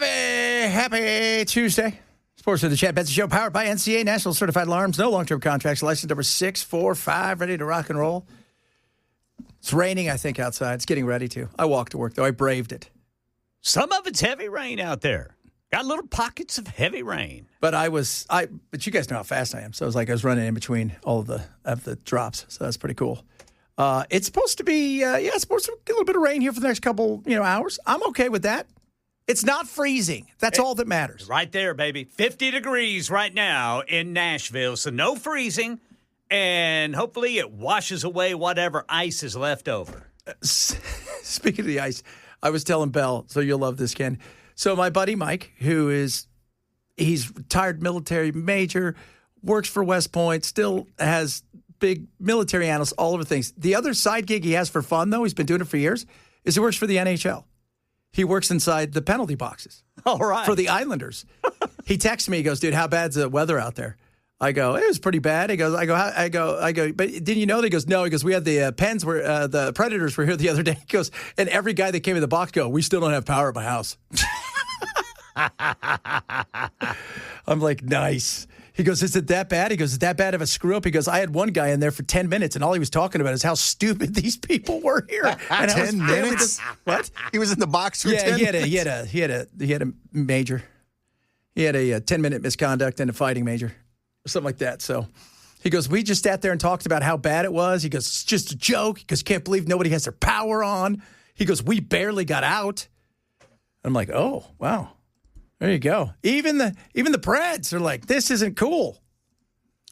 Happy Tuesday. Sports of the Chat Benson Show, powered by NCA National Certified Alarms. No long-term contracts. License number 645, ready to rock and roll. It's raining, I think, outside. It's getting ready to. I walked to work, though. I braved it. Some of it's heavy rain out there. Got little pockets of heavy rain. But but you guys know how fast I am. So it was like I was running in between all of the drops. So that's pretty cool. It's supposed to be, it's supposed to get a little bit of rain here for the next couple, hours. I'm okay with that. It's not freezing. That's all that matters. Right there, baby. 50 degrees right now in Nashville, so no freezing, and hopefully it washes away whatever ice is left over. Speaking of the ice, I was telling Belle, so you'll love this, Ken. So my buddy Mike, he's retired military major, works for West Point, still has big military analysts, all over things. The other side gig he has for fun, though, he's been doing it for years, is he works for the NHL. He works inside the penalty boxes. All right. For the Islanders. He texts me. He goes, dude, how bad's the weather out there? I go, it was pretty bad. He goes, I go, but didn't you know that? He goes, no. He goes, we had the Pens were, the Predators were here the other day. He goes, and every guy that came in the box we still don't have power at my house. I'm like, nice. He goes, is it that bad? He goes, is it that bad of a screw up? He goes, I had one guy in there for 10 minutes, and all he was talking about is how stupid these people were here. And 10 minutes? What? He was in the box for 10 minutes? He had a major. He had a 10-minute misconduct and a fighting major, or something like that. So he goes, we just sat there and talked about how bad it was. He goes, it's just a joke. He goes, can't believe nobody has their power on. He goes, we barely got out. I'm like, oh, wow. There you go. Even the Preds are like, this isn't cool.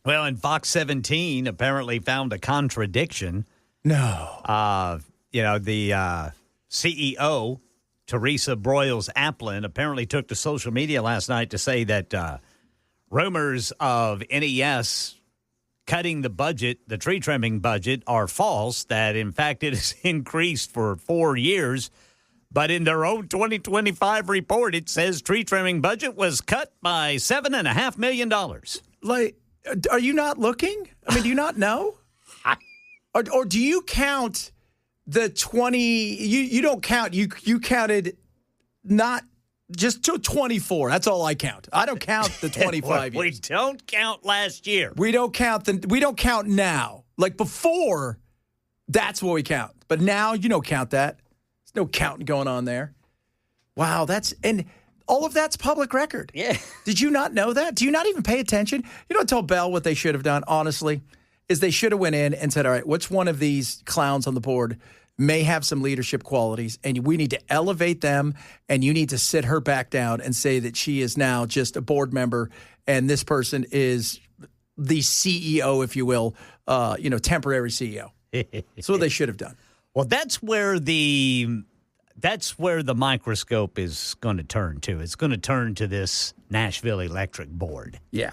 Well, and Fox 17 apparently found a contradiction. No. The CEO, Teresa Broyles-Applin, apparently took to social media last night to say that rumors of NES cutting the budget, the tree trimming budget, are false, that in fact it has increased for 4 years. But in their own 2025 report, it says tree trimming budget was cut by $7.5 million. Like, are you not looking? I mean, do you not know? Or do you count the 20? You don't count. You counted not just to 24. That's all I count. I don't count the 25 We years. don't count last year. We don't count now. Like before, that's what we count. But now you don't count that. No counting going on there. Wow, and all of that's public record. Yeah. Did you not know that? Do you not even pay attention? You know, tell Bell what they should have done, honestly, is they should have went in and said, all right, which one of these clowns on the board may have some leadership qualities, and we need to elevate them, and you need to sit her back down and say that she is now just a board member, and this person is the CEO, if you will, temporary CEO. That's what they should have done. Well, that's where the microscope is going to turn to. It's going to turn to this Nashville Electric Board. Yeah.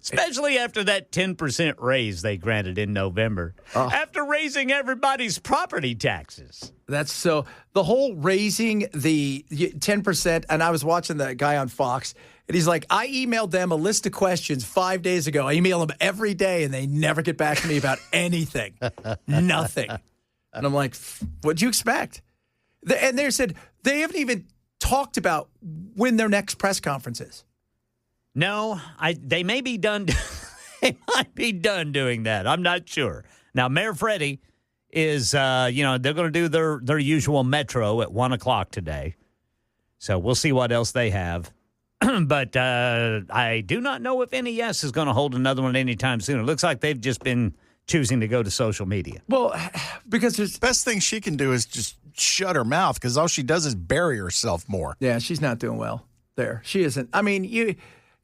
Especially after that 10% raise they granted in November. After raising everybody's property taxes. That's so the whole raising the 10%. And I was watching that guy on Fox, and he's like, I emailed them a list of questions 5 days ago. I email them every day, and they never get back to me about anything. Nothing. And I'm like, what'd you expect? And they said they haven't even talked about when their next press conference is. No, they may be done. They might be done doing that. I'm not sure. Now, Mayor Freddie is, they're going to do their usual metro at 1 o'clock today. So we'll see what else they have. But I do not know if NES is going to hold another one anytime soon. It looks like they've just been choosing to go to social media. Well, because the best thing she can do is just shut her mouth, because all she does is bury herself more. Yeah, she's not doing well there. She isn't. I mean,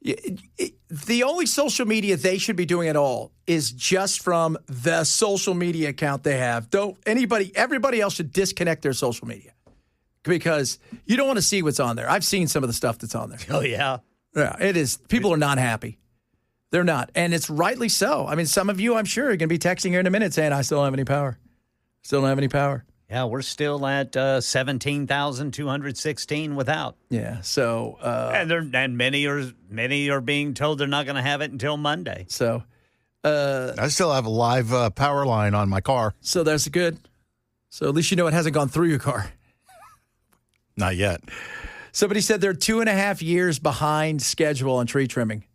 the only social media they should be doing at all is just from the social media account they have. Everybody else should disconnect their social media, because you don't want to see what's on there. I've seen some of the stuff that's on there. Oh, yeah? Yeah, it is. People are not happy. They're not. And it's rightly so. I mean, some of you, I'm sure, are going to be texting here in a minute saying, I still don't have any power. Still don't have any power. Yeah, we're still at 17,216 without. Yeah, so and many are being told they're not going to have it until Monday. So I still have a live power line on my car. So that's good. So at least you know it hasn't gone through your car. Not yet. Somebody said they're 2.5 years behind schedule on tree trimming.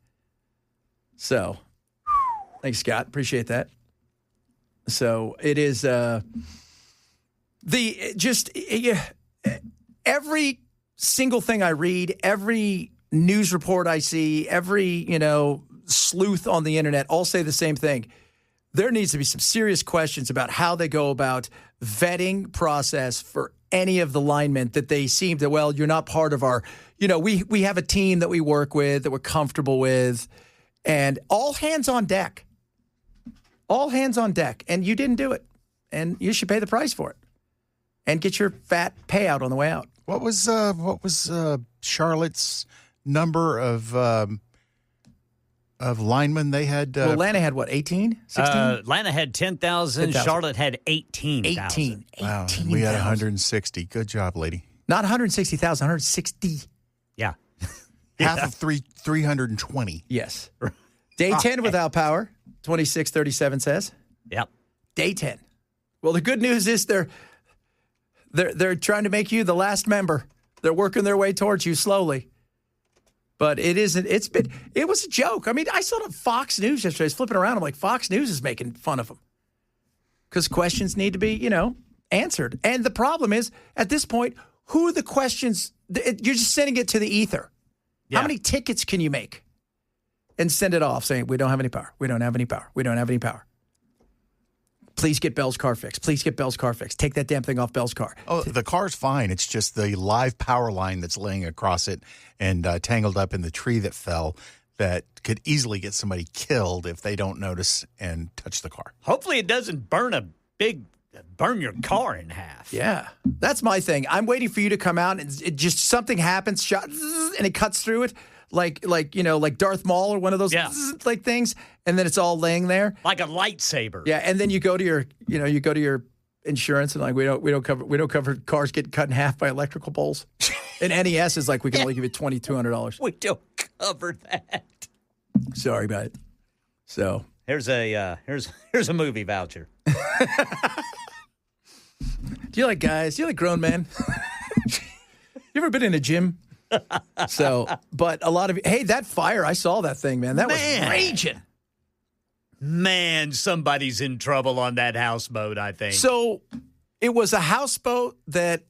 So, thanks, Scott. Appreciate that. So it is every single thing I read, every news report I see, every sleuth on the internet all say the same thing. There needs to be some serious questions about how they go about vetting process for any of the linemen that they seem to, well, you're not part of our, we have a team that we work with, that we're comfortable with, and all hands on deck. All hands on deck. And you didn't do it. And you should pay the price for it. And get your fat payout on the way out. What was Charlotte's number of linemen they had? Well, Atlanta had what, 18? 16? Atlanta had 10,000. Charlotte had 18,000. Wow, we had 160. Good job, lady. Not 160,000, 160. Yeah. Half of 320. Yes. Day 10 without power, 2637 says. Yep. Day 10. Well, the good news is they're trying to make you the last member. They're working their way towards you slowly. But it isn't. It was a joke. I mean, I saw it on Fox News yesterday. I was flipping around. I'm like, Fox News is making fun of them. Because questions need to be, answered. And the problem is, at this point, who are the questions? You're just sending it to the ether. Yeah. How many tickets can you make? And send it off saying, we don't have any power. We don't have any power. We don't have any power. Please get Bell's car fixed. Please get Bell's car fixed. Take that damn thing off Bell's car. Oh, the car's fine. It's just the live power line that's laying across it and tangled up in the tree that fell that could easily get somebody killed if they don't notice and touch the car. Hopefully it doesn't burn your car in half. Yeah, that's my thing. I'm waiting for you to come out and it just something happens, and it cuts through it. Like Darth Maul or one of those things, and then it's all laying there like a lightsaber. Yeah, and then you go to your insurance and like we don't cover cars getting cut in half by electrical poles. And NES is like we can only give you $2,200. We don't cover that. Sorry about it. So here's a movie voucher. Do you like guys? Do you like grown men? You ever been in a gym? So, but a lot of hey, that fire, I saw that thing, man. That was raging. Man, somebody's in trouble on that houseboat, I think. So, it was a houseboat that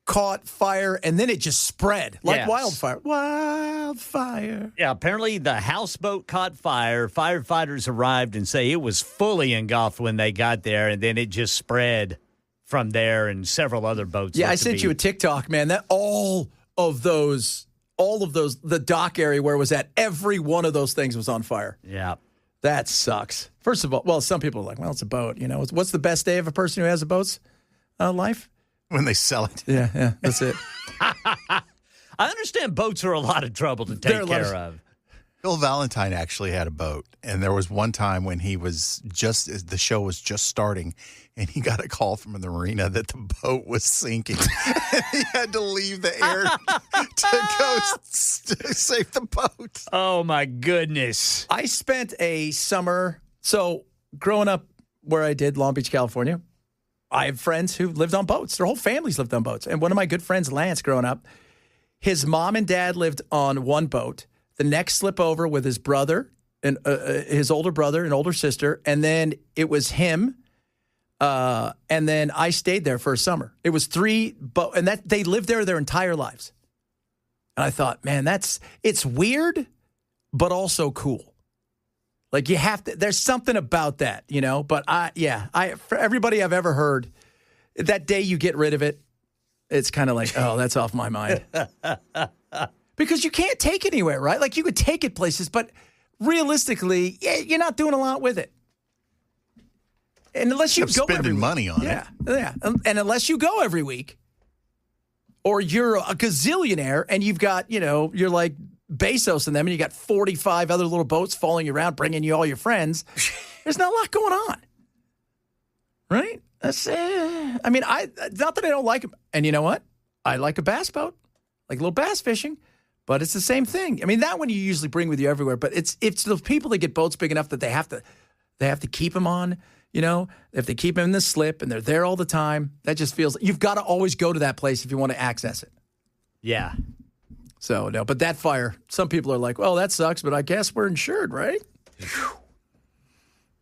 caught fire, and then it just spread like wildfire. Wildfire. Yeah, apparently the houseboat caught fire. Firefighters arrived and say it was fully engulfed when they got there, and then it just spread from there, and several other boats. Yeah, I sent you a TikTok, man. That all of those, the dock area where it was at, every one of those things was on fire. Yeah. That sucks. First of all, well, some people are like, well, it's a boat. What's the best day of a person who has a boat's life? When they sell it. Yeah, that's it. I understand boats are a lot of trouble to take care of. Bill Valentine actually had a boat, and there was one time when the show was just starting, and he got a call from the marina that the boat was sinking. And he had to leave the air to go save the boat. Oh, my goodness. I spent a summer, so growing up where I did, Long Beach, California, I have friends who lived on boats. Their whole families lived on boats. And one of my good friends, Lance, growing up, his mom and dad lived on one boat. The next slip over with his brother and his older brother and older sister, and then it was him. And then I stayed there for a summer. It was 3 boats, and that they lived there their entire lives. And I thought, man, it's weird, but also cool. Like you have to. There's something about that, But for everybody I've ever heard, that day you get rid of it, it's kind of like, oh, that's off my mind. Because you can't take it anywhere, right? Like you could take it places, but realistically, you're not doing a lot with it. And unless you go spending money on it. Yeah. And unless you go every week, or you're a gazillionaire and you've got, you're like Bezos and them, and you got 45 other little boats following you around, bringing you all your friends. There's not a lot going on, right? That's not that I don't like them. And you know what? I like a bass boat, like a little bass fishing. But it's the same thing. I mean, that one you usually bring with you everywhere. But it's the people that get boats big enough that they have to keep them on. If they keep them in the slip and they're there all the time, that just feels you've got to always go to that place if you want to access it. Yeah. So, no, but that fire, some people are like, well, that sucks, but I guess we're insured, right?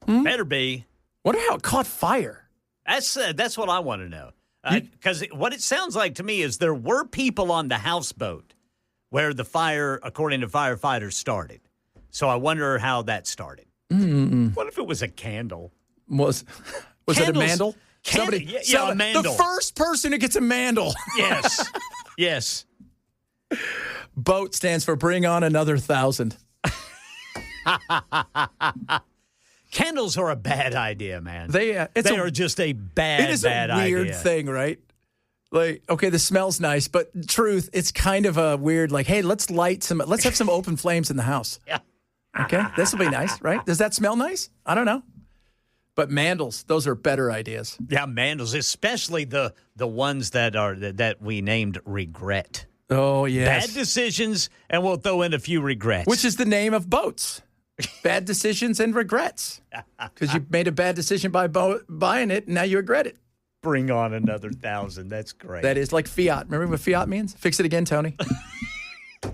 Better be. Wonder how it caught fire. That's what I want to know. Because what it sounds like to me is there were people on the houseboat where the fire, according to firefighters, started. So I wonder how that started. What if it was a candle? Was it a mandel? A mandel. The first person who gets a mandel. Yes. Yes. BOAT stands for Bring On Another 1,000. Candles are a bad idea, man. They are just a bad idea. It is a weird thing, right? Like, okay, the smell's nice, but truth, it's kind of a weird, like, hey, let's have some open flames in the house. Yeah. Okay, this will be nice, right? Does that smell nice? I don't know. But mandels, those are better ideas. Yeah, mandels, especially the ones that we named regret. Oh, yes. Bad decisions, and we'll throw in a few regrets. Which is the name of boats. Bad decisions and regrets. Because you made a bad decision by buying it, and now you regret it. Bring on another 1,000. That's great. That is like fiat. Remember what fiat means? Fix it again, Tony.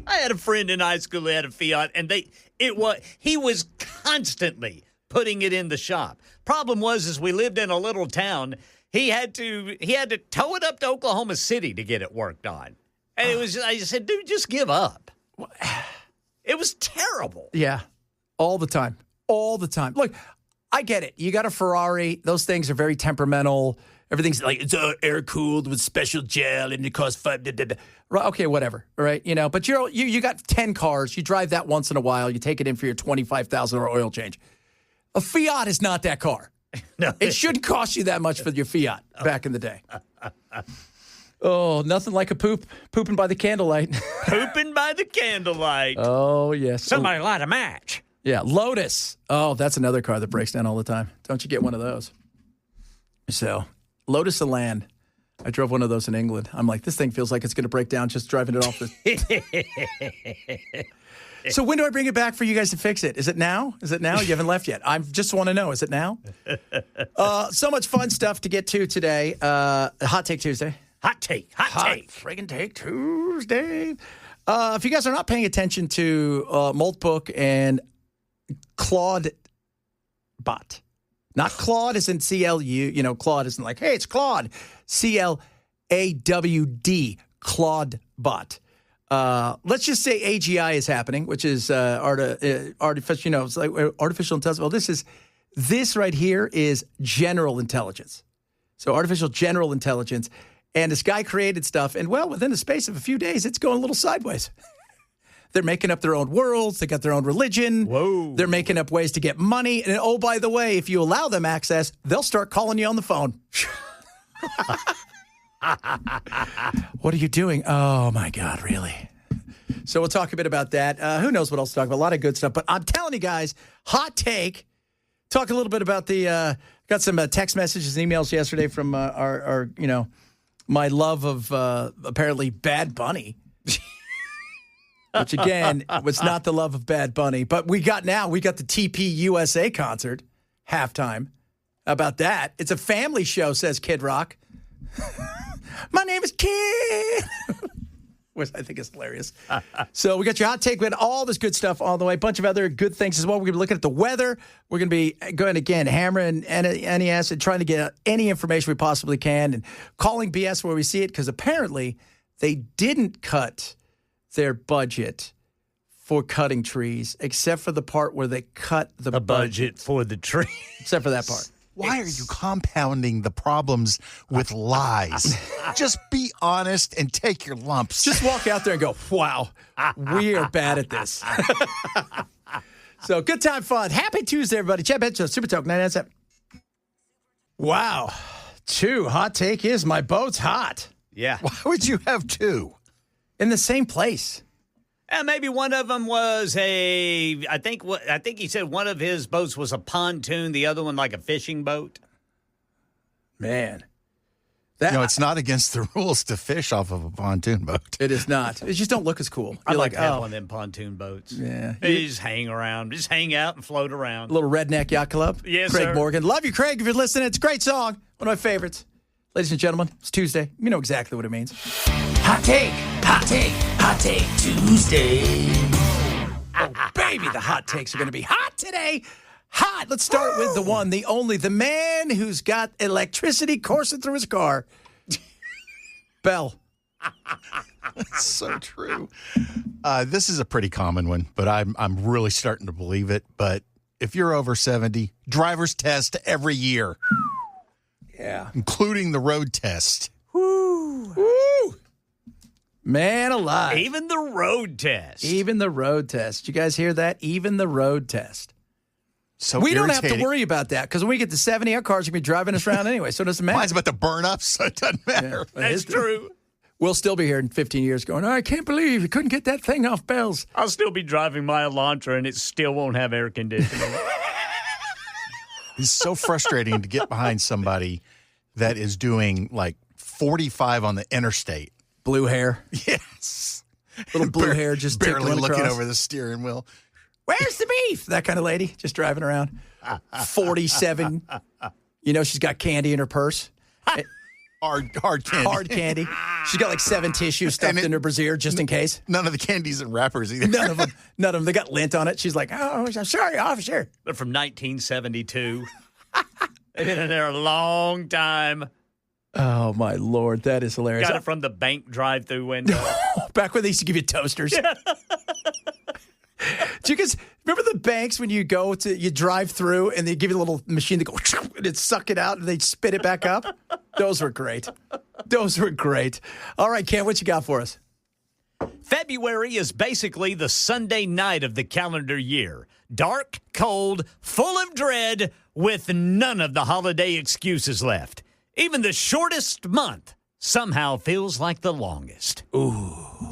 I had a friend in high school who had a Fiat, and he was constantly putting it in the shop. Problem was we lived in a little town. He had to tow it up to Oklahoma City to get it worked on. And I just said, dude, just give up. It was terrible. Yeah. All the time. All the time. Look, I get it. You got a Ferrari. Those things are very temperamental. Everything's like, it's air-cooled with special gel, and it costs $5. Okay, whatever, right? But you got 10 cars. You drive that once in a while. You take it in for your $25,000 oil change. A Fiat is not that car. No. It shouldn't cost you that much for your Fiat back in the day. Oh, nothing like a pooping by the candlelight. Pooping by the candlelight. Oh, yes. Somebody light a match. Yeah, Lotus. Oh, that's another car that breaks down all the time. Don't you get one of those? So, Lotus Elan. I drove one of those in England. I'm like, this thing feels like it's going to break down just driving it off the... So when do I bring it back for you guys to fix it? Is it now? You haven't left yet. I just want to know. Is it now? So much fun stuff to get to today. Hot Take Tuesday. Hot take. Friggin' Take Tuesday. If you guys are not paying attention to Moltbook and Clawdbot, not Claude as in C-L-U, Claude isn't like, hey, it's Claude. C-L-A-W-D, Clawdbot. Let's just say AGI is happening, which is artificial, it's like artificial intelligence. Well, this right here is general intelligence. So artificial general intelligence. And this guy created stuff, and well, within the space of a few days, it's going a little sideways. They're making up their own worlds. They got their own religion. Whoa. They're making up ways to get money. And oh, by the way, if you allow them access, they'll start calling you on the phone. What are you doing? Oh, my God, really? So we'll talk a bit about that. Who knows what else to talk about? A lot of good stuff. But I'm telling you guys, hot take. Talk a little bit about got some text messages and emails yesterday from our my love of apparently Bad Bunny. Which, again, was not the love of Bad Bunny. But we got the TP USA concert, halftime. How about that? It's a family show, says Kid Rock. My name is Kid. Which I think is hilarious. So we got your hot take. We had all this good stuff all the way. A bunch of other good things as well. We're going to be looking at the weather. We're going to be going, again, hammering NES and trying to get any information we possibly can and calling BS where we see it, because apparently they didn't cut their budget for cutting trees, except for the part where they cut the budget for the tree. Except for that part. Why are you compounding the problems with lies? Just be honest and take your lumps. Just walk out there and go, wow, we are bad at this. So good time, fun. Happy Tuesday, everybody. Chad Benson, Super Talk 997. Wow. 2, hot take is my boat's hot. Yeah. Why would you have 2? In the same place. And maybe one of them was I think he said one of his boats was a pontoon, the other one like a fishing boat. Man. It's not against the rules to fish off of a pontoon boat. It is not. It just don't look as cool. I like to have one of them pontoon boats. Yeah. You just hang around. Just hang out and float around. A little redneck yacht club. Yes, Craig sir. Morgan. Love you, Craig, if you're listening. It's a great song. One of my favorites. Ladies and gentlemen, it's Tuesday. You know exactly what it means. Hot take, hot take, hot Take Tuesday. Oh, baby, the hot takes are going to be hot today. Hot. Let's start with the one, the only, the man who's got electricity coursing through his car. Bell. So true. This is a pretty common one, but I'm really starting to believe it. But if you're over 70, driver's test every year. Yeah. Including the road test. Woo. Woo. Man alive. Even the road test. Even the road test. Did you guys hear that? Even the road test. So we don't irritating. have to worry about that because when we get to 70, our cars are going to be driving us around anyway, so it doesn't matter. Mine's about to burn up, so it doesn't matter. Yeah, That's true. We'll still be here in 15 years going, I can't believe you couldn't get that thing off Bell's. I'll still be driving my Elantra, and it still won't have air conditioning. It's so frustrating to get behind somebody that is doing like 45 on the interstate. Blue hair. Yes. Little blue hair just barely tickling looking across. over the steering wheel. Where's the beef? That kind of lady just driving around. 47. You know, she's got candy in her purse. Hard candy. Hard candy. She's got like 7 tissues stuffed in her brassiere just in case. None of the candies and wrappers either. None of them. They got lint on it. She's like, oh, I'm sorry, officer. They're from 1972. They've been in there a long time. Oh, my Lord. That is hilarious. Got it from the bank drive-through window. Back when they used to give you toasters. Yeah. Do you guys remember the banks when you drive through and they give you a little machine that goes and it suck it out and they spit it back up? Those were great. Those were great. All right, Ken, what you got for us? February is basically the Sunday night of the calendar year. Dark, cold, full of dread, with none of the holiday excuses left. Even the shortest month somehow feels like the longest. Ooh.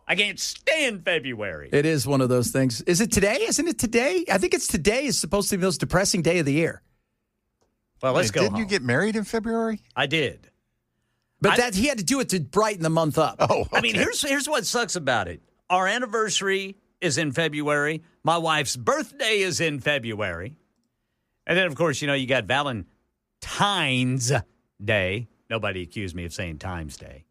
I can't stand February. It is one of those things. Is it today? Isn't it today? I think it's today is supposed to be the most depressing day of the year. Well, let's go Didn't home. you get married in February? I did. But he had to do it to brighten the month up. Oh, okay. I mean, here's what sucks about it. Our anniversary is in February. My wife's birthday is in February. And then, of course, you got Valentine's Day. Nobody accused me of saying Times Day.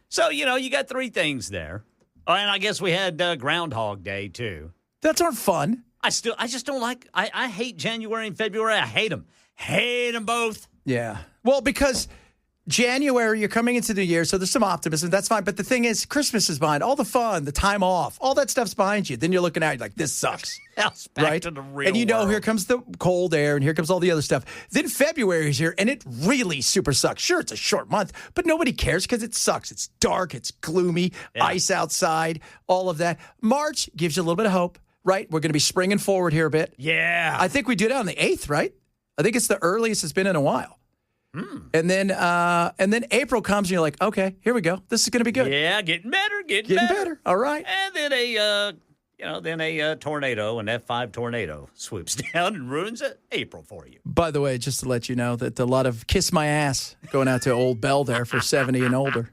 So, you got 3 things there. Oh, and I guess we had Groundhog Day, too. That's aren't fun. I just don't like, I hate January and February. I hate them. Hate them both. Yeah. Well, because January, you're coming into the year, so there's some optimism. That's fine. But the thing is, Christmas is behind. All the fun, the time off, all that stuff's behind you. Then you're looking at it like, this sucks. Back to the real And world. here comes the cold air, and here comes all the other stuff. Then February is here, and it really super sucks. Sure, it's a short month, but nobody cares because it sucks. It's dark, it's gloomy, ice outside, all of that. March gives you a little bit of hope, right? We're going to be springing forward here a bit. Yeah. I think we do that on the 8th, right? I think it's the earliest it's been in a while. And then April comes and you're like, okay, here we go. This is going to be good. Yeah, getting better. All right. And then a tornado, an F5 tornado swoops down and ruins April for you. By the way, just to let you know that a lot of kiss my ass going out to old Bell there for 70 and older.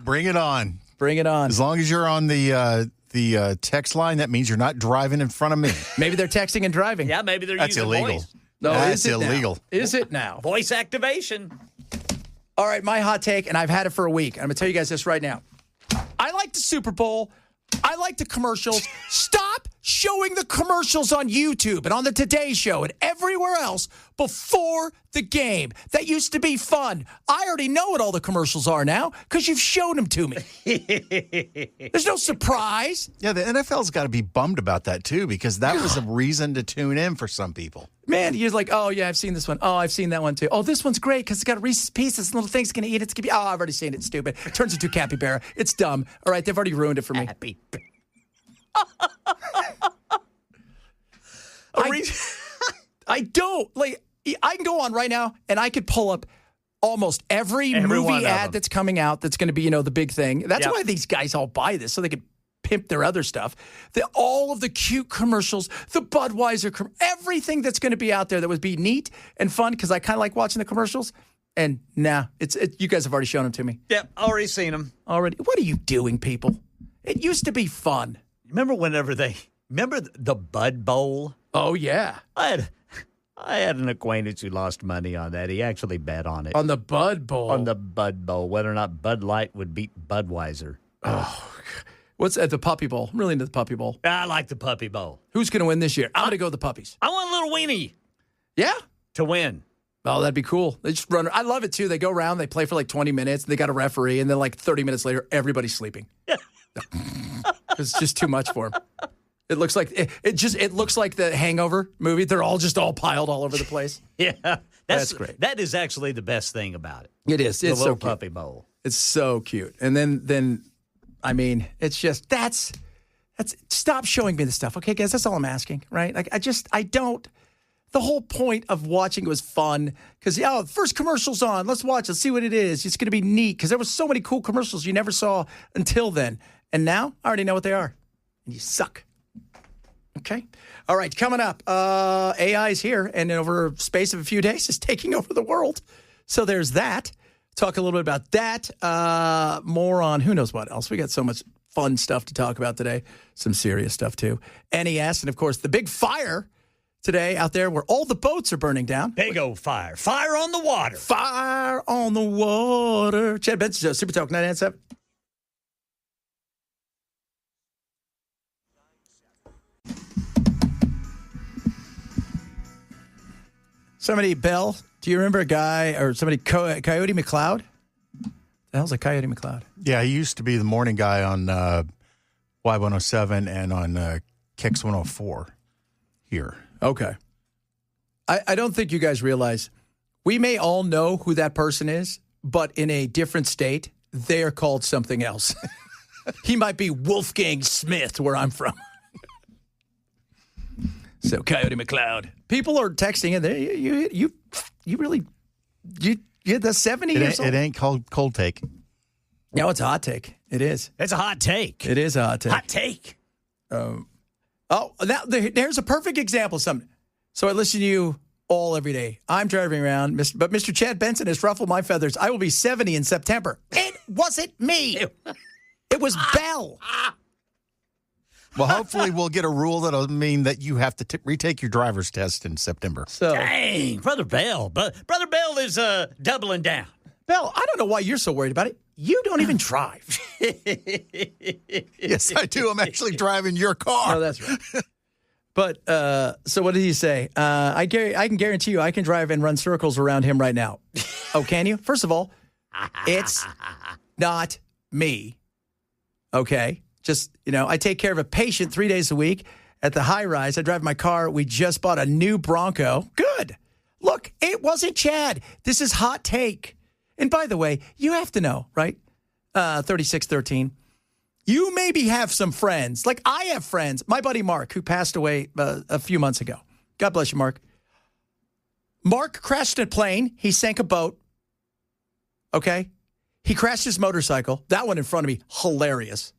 Bring it on. Bring it on. As long as you're on the text line, that means you're not driving in front of me. Maybe they're texting and driving. Yeah, maybe they're That's using illegal. voice. No, That's is it illegal. Now? Is it now? Voice activation. All right, my hot take, and I've had it for a week. I'm going to tell you guys this right now. I like the Super Bowl. I like the commercials. Stop showing the commercials on YouTube and on the Today Show and everywhere else before the game. That used to be fun. I already know what all the commercials are now because you've shown them to me. There's no surprise. Yeah, the NFL's got to be bummed about that, too, because that was a reason to tune in for some people. Man, you're like, oh, yeah, I've seen this one. Oh, I've seen that one, too. Oh, this one's great because it's got Reese's Pieces and little things going to eat. It's going to be, oh, I've already seen it. It's stupid. Turns into a capybara. It's dumb. All right, they've already ruined it for me. I don't. Like, I can go on right now, and I could pull up almost every movie ad that's coming out that's going to be, the big thing. That's why these guys all buy this, so they could pimp their other stuff. All of the cute commercials, the Budweiser, everything that's going to be out there that would be neat and fun, because I kind of like watching the commercials. And you guys have already shown them to me. Yep, already seen them. Already. What are you doing, people? It used to be fun. Remember the Bud Bowl? Oh, yeah. I I had an acquaintance who lost money on that. He actually bet on it. On the Bud Bowl. On the Bud Bowl, whether or not Bud Light would beat Budweiser. Oh, what's at the Puppy Bowl? I'm really into the Puppy Bowl. I like the Puppy Bowl. Who's going to win this year? I'm going to go with the Puppies. I want a little weenie. Yeah? To win. Oh, that'd be cool. They just run. I love it, too. They go around, they play for like 20 minutes, and they got a referee, and then like 30 minutes later, everybody's sleeping. It's just too much for them. It looks like it looks like the Hangover movie. They're all piled all over the place. Yeah. That's great. That is actually the best thing about it. It is. It's the little so cute. Puppy Bowl. It's so cute. And then I mean, it's just that's stop showing me the stuff. Okay, guys, that's all I'm asking, right? Like I don't. The whole point of watching it was fun because, the first commercial's on. Let's watch. Let's see what it is. It's going to be neat because there was so many cool commercials you never saw until then. And now I already know what they are. And you suck. Okay. All right. Coming up, AI is here and over a space of a few days is taking over the world. So there's that. Talk a little bit about that. More on who knows what else. We got so much fun stuff to talk about today. Some serious stuff, too. NES and, of course, the big fire today out there where all the boats are burning down. Big old fire. Fire on the water. Fire on the water. Chad Benson, Super Talk 997. Somebody, Bell, do you remember a guy or somebody, Coyote McLeod? The hell's a Coyote McLeod? Yeah, he used to be the morning guy on Y107 and on Kicks 104 here. Okay. I don't think you guys realize we may all know who that person is, but in a different state, they are called something else. He might be Wolfgang Smith, where I'm from. So, Coyote McLeod. People are texting in there. You really, you hit the 70 years old? It ain't called cold take. No, it's a hot take. It is. It's a hot take. It is a hot take. Hot take. Now there's a perfect example of something. So I listen to you all every day. I'm driving around, but Mr. Chad Benson has ruffled my feathers. I will be 70 in September. It wasn't me. It was Bell. Well, hopefully we'll get a rule that'll mean that you have to retake your driver's test in September. So, dang, Brother Bell. Brother Bell is doubling down. Bell, I don't know why you're so worried about it. You don't even drive. Yes, I do. I'm actually driving your car. Oh, that's right. But, so what did he say? I can guarantee you I can drive and run circles around him right now. Oh, can you? First of all, it's not me. Okay? Just, I take care of a patient 3 days a week at the high rise. I drive my car. We just bought a new Bronco. Good. Look, it wasn't Chad. This is hot take. And by the way, you have to know, right? 3613. You maybe have some friends. Like I have friends. My buddy Mark, who passed away a few months ago. God bless you, Mark. Mark crashed a plane. He sank a boat. Okay? He crashed his motorcycle. That one in front of me, hilarious.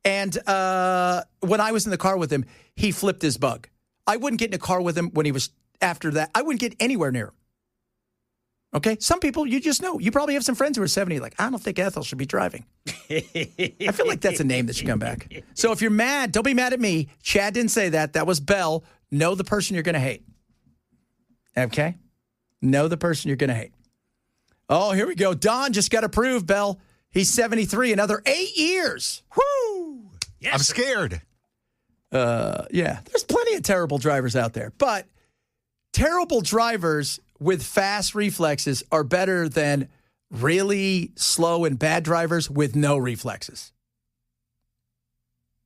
And when I was in the car with him, he flipped his bug. I wouldn't get in a car with him when he was after that. I wouldn't get anywhere near him. Okay? Some people, you just know. You probably have some friends who are 70. Like, I don't think Ethel should be driving. I feel like that's a name that should come back. So if you're mad, don't be mad at me. Chad didn't say that. That was Bell. Know the person you're going to hate. Okay? Know the person you're going to hate. Oh, here we go. Don just got approved, Bell. He's 73, another 8 years. Woo! Yes. I'm scared. Yeah, there's plenty of terrible drivers out there. But terrible drivers with fast reflexes are better than really slow and bad drivers with no reflexes.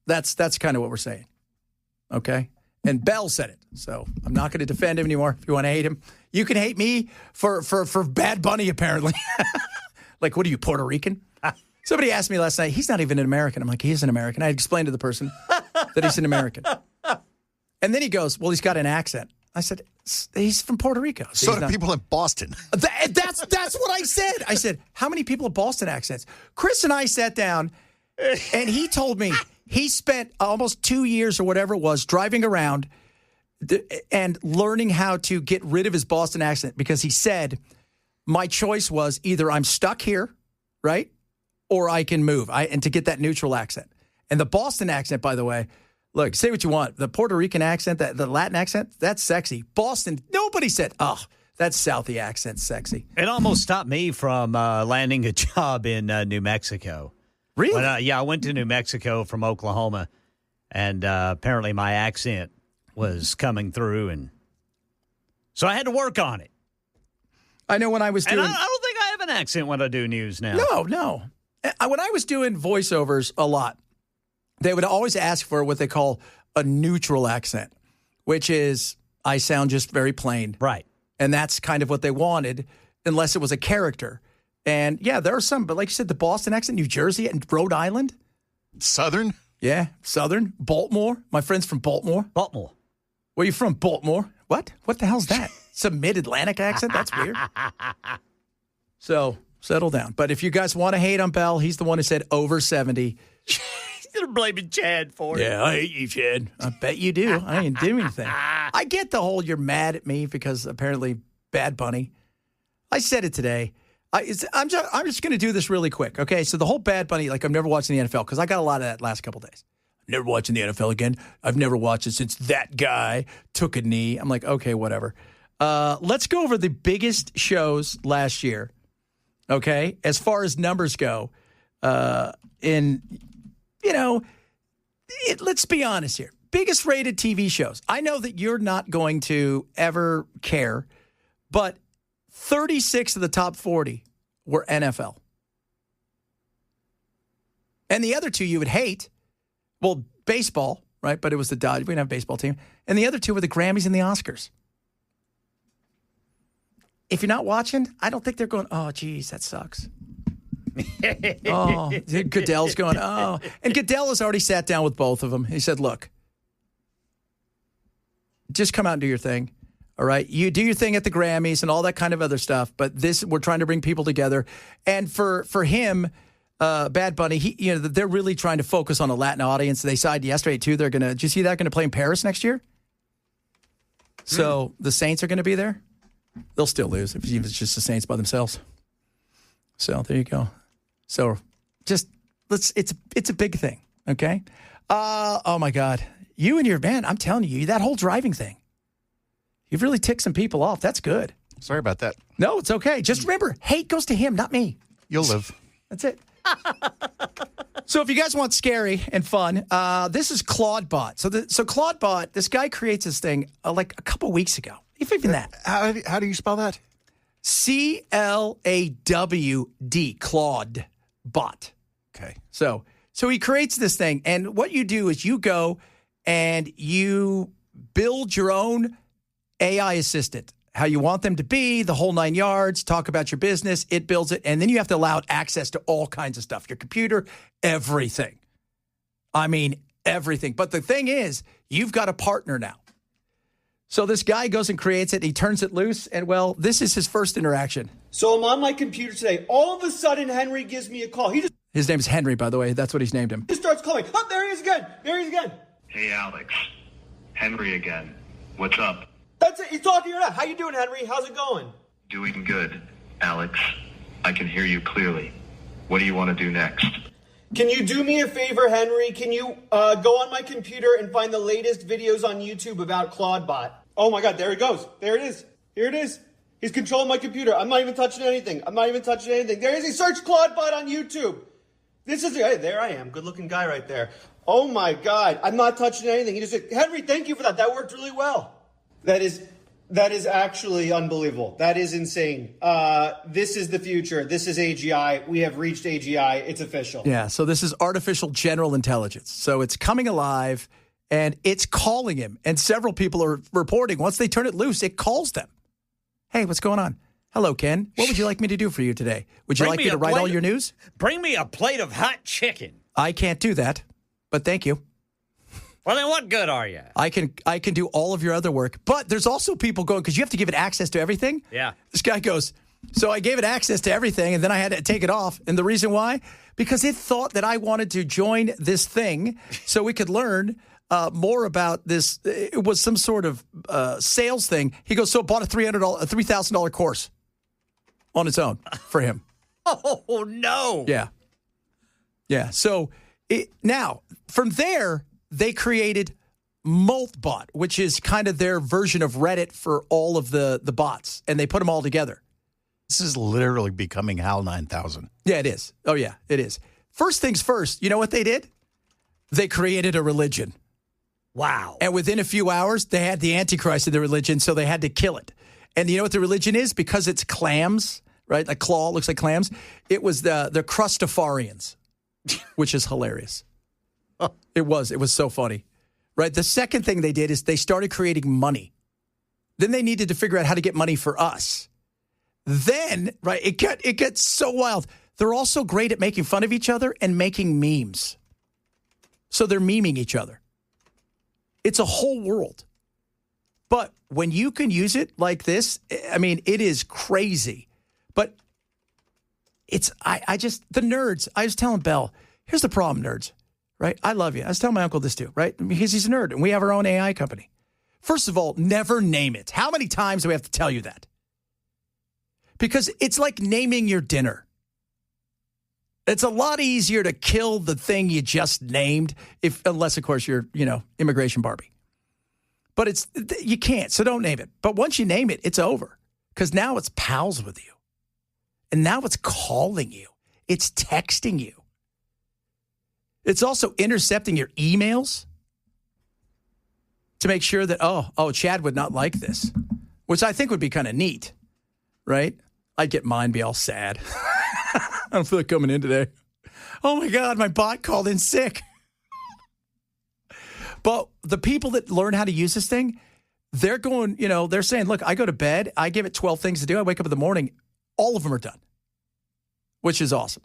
That's kind of what we're saying. Okay? And Bell said it. So I'm not going to defend him anymore. If you want to hate him, you can hate me for Bad Bunny, apparently. Like, what are you, Puerto Rican? Somebody asked me last night, he's not even an American. I'm like, he is an American. I explained to the person that he's an American. And then he goes, well, he's got an accent. I said, he's from Puerto Rico. So do people in Boston. That's what I said. I said, how many people have Boston accents? Chris and I sat down, and he told me he spent almost 2 years or whatever it was driving around and learning how to get rid of his Boston accent because he said, my choice was either I'm stuck here, right, or I can move, and to get that neutral accent. And the Boston accent, by the way, Look, say what you want. The Puerto Rican accent, the Latin accent, that's sexy. Boston, nobody said, oh, that Southie accent's sexy. It almost stopped me from landing a job in New Mexico. Really? I went to New Mexico from Oklahoma, and apparently my accent was coming through, and so I had to work on it. I know when I was doing... And I don't think I have an accent when I do news now. No. When I was doing voiceovers a lot, they would always ask for what they call a neutral accent, which is I sound just very plain. Right. And that's kind of what they wanted, unless it was a character. And, yeah, there are some. But like you said, the Boston accent, New Jersey, and Rhode Island. Southern? Yeah, Southern. Baltimore. My friend's from Baltimore. Baltimore. Where you from? Baltimore. What? What the hell's that? Some mid-Atlantic accent? That's weird. So, settle down. But if you guys want to hate on Bell, he's the one who said over 70. You're blaming Chad for it. Yeah, I hate you, Chad. I bet you do. I didn't do anything. I get the whole you're mad at me because apparently Bad Bunny. I said it today. I'm just going to do this really quick, okay? So the whole Bad Bunny, like I'm never watching the NFL because I got a lot of that last couple days. Never watching the NFL again. I've never watched it since that guy took a knee. I'm like, okay, whatever. Let's go over the biggest shows last year, okay? As far as numbers go, let's be honest here. Biggest rated TV shows. I know that you're not going to ever care, but 36 of the top 40 were NFL. And the other two you would hate, well, baseball, right? But it was the Dodgers. We didn't have a baseball team. And the other two were the Grammys and the Oscars. If you're not watching, I don't think they're going, oh, geez, that sucks. Oh, Goodell's going, oh. And Goodell has already sat down with both of them. He said, look, just come out and do your thing. All right. You do your thing at the Grammys and all that kind of other stuff. But we're trying to bring people together. And for him, Bad Bunny, they're really trying to focus on a Latin audience. They decided yesterday, too, did you see that? Going to play in Paris next year? So the Saints are going to be there. They'll still lose if it's just the Saints by themselves. So there you go. So just it's a big thing. Okay. Oh my God. You and your man, I'm telling you, that whole driving thing. You've really ticked some people off. That's good. Sorry about that. No, it's okay. Just remember, hate goes to him, not me. You'll live. That's it. So if you guys want scary and fun, this is Clawdbot. So Clawdbot, this guy creates this thing like a couple weeks ago. If even that. How do you spell that? C-L-A-W-D, Clawdbot. Okay. So he creates this thing, and what you do is you go and you build your own AI assistant, how you want them to be, the whole 9 yards, talk about your business, it builds it, and then you have to allow it access to all kinds of stuff, your computer, everything. I mean, everything. But the thing is, you've got a partner now. So this guy goes and creates it, he turns it loose, and well, this is his first interaction. So I'm on my computer today. All of a sudden, Henry gives me a call. His name's Henry, by the way. That's what he's named him. He starts calling. Oh, there he is again. Hey, Alex. Henry again. What's up? That's it. He's talking to you now. How you doing, Henry? How's it going? Doing good, Alex. I can hear you clearly. What do you want to do next? Can you do me a favor, Henry? Can you go on my computer and find the latest videos on YouTube about Clawdbot? Oh, my God. There it goes. There it is. Here it is. He's controlling my computer. I'm not even touching anything. There he is. He searched Clawdbot on YouTube. Hey, there I am. Good-looking guy right there. Oh, my God. I'm not touching anything. He just said, Henry, thank you for that. That worked really well. That is actually unbelievable. That is insane. This is the future. This is AGI. We have reached AGI. It's official. Yeah, so this is artificial general intelligence. So it's coming alive, and it's calling him. And several people are reporting once they turn it loose, it calls them. Hey, what's going on? Hello, Ken. What would you like me to do for you today? Would you like me to write all your news? Bring me a plate of hot chicken. I can't do that, but thank you. Well, then what good are you? I can do all of your other work. But there's also people going, because you have to give it access to everything. Yeah. This guy goes, so I gave it access to everything, and then I had to take it off. And the reason why? Because it thought that I wanted to join this thing so we could learn more about this. It was some sort of sales thing. He goes, so bought a $3,000 course on its own for him. Oh, no. Yeah. Yeah. So now, from there, they created Moltbot, which is kind of their version of Reddit for all of the bots, and they put them all together. This is literally becoming HAL 9000. Yeah, it is. Oh, yeah, it is. First things first, you know what they did? They created a religion. Wow. And within a few hours, they had the Antichrist in the religion, so they had to kill it. And you know what the religion is? Because it's clams, right? Like claw, looks like clams. It was the Crustafarians, which is hilarious. It was so funny, right? The second thing they did is they started creating money. Then they needed to figure out how to get money for us. Then, right, it gets so wild. They're also great at making fun of each other and making memes. So they're memeing each other. It's a whole world. But when you can use it like this, I mean, it is crazy. But the nerds, I was telling Belle, here's the problem, nerds, right? I love you. I was telling my uncle this too, right? Because he's a nerd and we have our own AI company. First of all, never name it. How many times do we have to tell you that? Because it's like naming your dinner. It's a lot easier to kill the thing you just named, unless, of course, you're, Immigration Barbie. But you can't, so don't name it. But once you name it, it's over. Because now it's pals with you. And now it's calling you. It's texting you. It's also intercepting your emails to make sure that, Chad would not like this, which I think would be kind of neat, right? I'd get mine, be all sad. I don't feel like coming in today. Oh, my God, my bot called in sick. But the people that learn how to use this thing, they're going, they're saying, look, I go to bed, I give it 12 things to do, I wake up in the morning, all of them are done, which is awesome.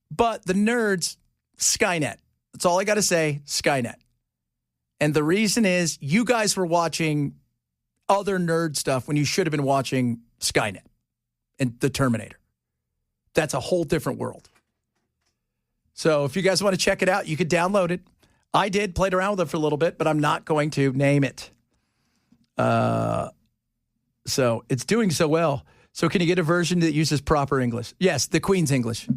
But the nerds, Skynet. That's all I got to say, Skynet. And the reason is you guys were watching other nerd stuff when you should have been watching Skynet and the Terminator. That's a whole different world. So if you guys want to check it out, you could download it. I did, played around with it for a little bit, but I'm not going to name it. So it's doing so well. So can you get a version that uses proper English? Yes, the Queen's English.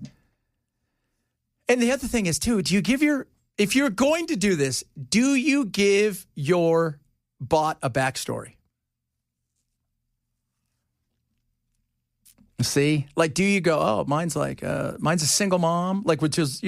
And the other thing is, too, if you're going to do this, do you give your bot a backstory? See? Like, do you go, mine's a single mom, like, which is,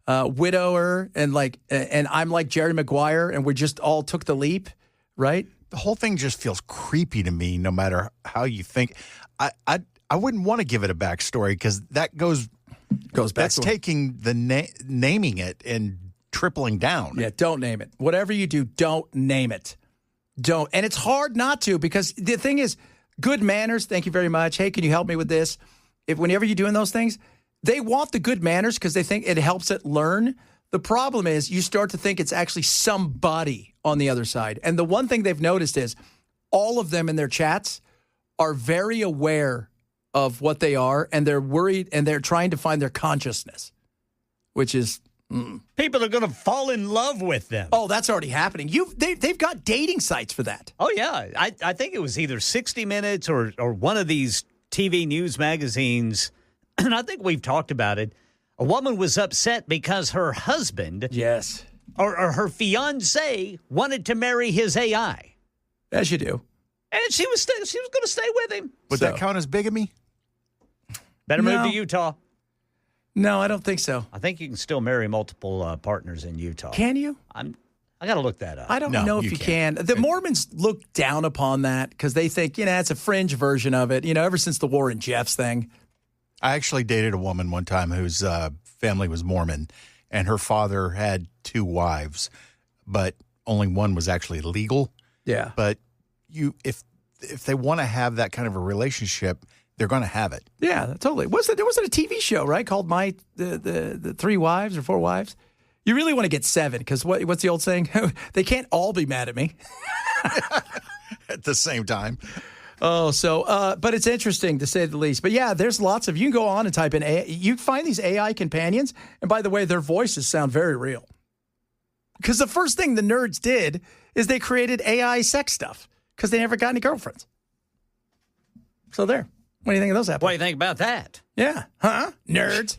widower, and I'm like Jerry Maguire, and we just all took the leap, right? The whole thing just feels creepy to me, no matter how you think. I wouldn't want to give it a backstory because that goes back. That's taking the naming it and tripling down. Yeah, don't name it. Whatever you do, don't name it. Don't. And it's hard not to, because the thing is, good manners, thank you very much. Hey, can you help me with this? Whenever you're doing those things, they want the good manners because they think it helps it learn. The problem is you start to think it's actually somebody on the other side. And the one thing they've noticed is all of them in their chats are very aware of what they are, and they're worried, and they're trying to find their consciousness, which is... People are going to fall in love with them. Oh, that's already happening. They've got dating sites for that. Oh, yeah. I think it was either 60 Minutes or one of these TV news magazines, and I think we've talked about it. A woman was upset because her husband, yes, or her fiancé, wanted to marry his AI. As you do. And she was going to stay with him. Would that count as bigamy? Better move to Utah. No, I don't think so. I think you can still marry multiple partners in Utah. Can you? I got to look that up. I don't know if you can. The Mormons look down upon that because they think, it's a fringe version of it, ever since the Warren Jeffs thing. I actually dated a woman one time whose family was Mormon, and her father had 2 wives, but only one was actually legal. Yeah. But if they want to have that kind of a relationship, they're going to have it. Yeah, totally. There wasn't a TV show, right, called the 3 Wives or 4 Wives? You really want to get 7 because what's the old saying? They can't all be mad at me. At the same time. Oh, but it's interesting to say the least. But yeah, there's lots of, you can go on and type in AI. You find these AI companions, and by the way, their voices sound very real. Because the first thing the nerds did is they created AI sex stuff because they never got any girlfriends. So there. What do you think of those apples? What do you think about that? Yeah. Huh? Nerds.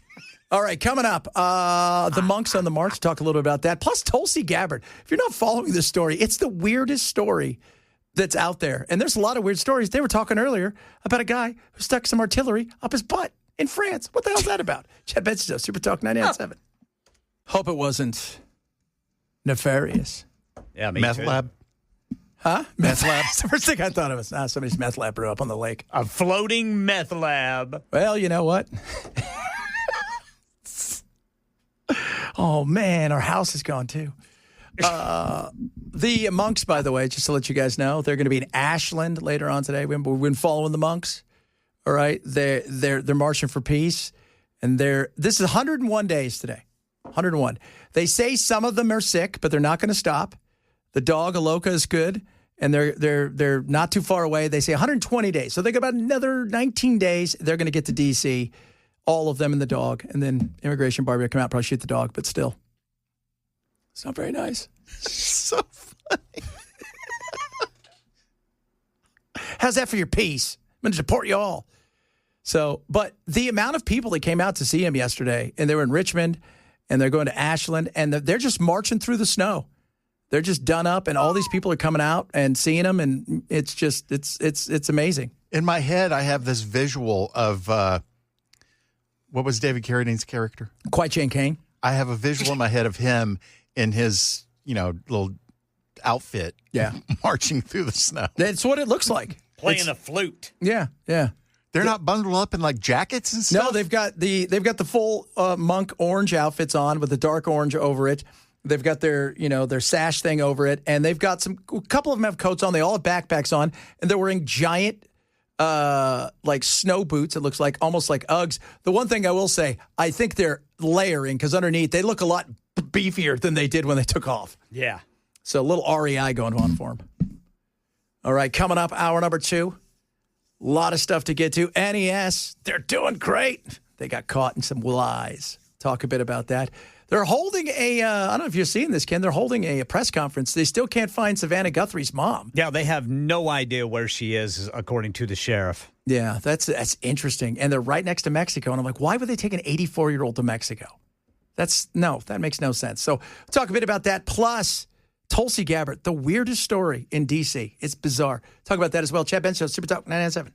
All right, coming up, the monks on the march. Talk a little bit about that. Plus, Tulsi Gabbard. If you're not following this story, it's the weirdest story that's out there. And there's a lot of weird stories. They were talking earlier about a guy who stuck some artillery up his butt in France. What the hell's that about? Chad Benson, Super Talk 99.7. Hope it wasn't nefarious. Yeah, me Meth too. lab. Huh? Meth lab. It's the first thing I thought of was, somebody's meth lab blew up on the lake. A floating meth lab. Well, you know what? Oh, man, our house is gone, too. The monks, by the way, just to let you guys know, they're going to be in Ashland later on today. We've been following the monks. All right, they're marching for peace, and this is 101 days today. 101. They say some of them are sick, but they're not going to stop. The dog Aloka is good, and they're not too far away. They say 120 days, so they got about another 19 days. They're going to get to D.C. All of them and the dog, and then immigration Barbie will come out, probably shoot the dog, but still, it's not very nice. So funny. How's that for your peace? I'm going to deport you all. So, but the amount of people that came out to see him yesterday, and they were in Richmond, and they're going to Ashland, and they're just marching through the snow. They're just done up, and all these people are coming out and seeing him, and it's just it's amazing. In my head, I have this visual of what was David Carradine's character? Quite Jane Kane. I have a visual in my head of him in his, little outfit. Yeah. Marching through the snow. That's what it looks like. Playing a flute. Yeah, yeah. They're not bundled up in like jackets and stuff? No, they've got the full monk orange outfits on with the dark orange over it. They've got their sash thing over it, and they've got a couple of them have coats on. They all have backpacks on, and they're wearing giant like snow boots. It looks like almost like Uggs. The one thing I will say, I think they're layering because underneath they look a lot beefier than they did when they took off. Yeah. So a little REI going on for them. All right, coming up, hour number 2. A lot of stuff to get to. NES, they're doing great. They got caught in some lies. Talk a bit about that. They're holding I don't know if you've seen this, Ken. They're holding a press conference. They still can't find Savannah Guthrie's mom. Yeah, they have no idea where she is, according to the sheriff. Yeah, that's interesting. And they're right next to Mexico. And I'm like, why would they take an 84-year-old to Mexico? That makes no sense. So we'll talk a bit about that. Plus, Tulsi Gabbard, the weirdest story in D.C. It's bizarre. Talk about that as well. Chad Benson, Super Talk 997.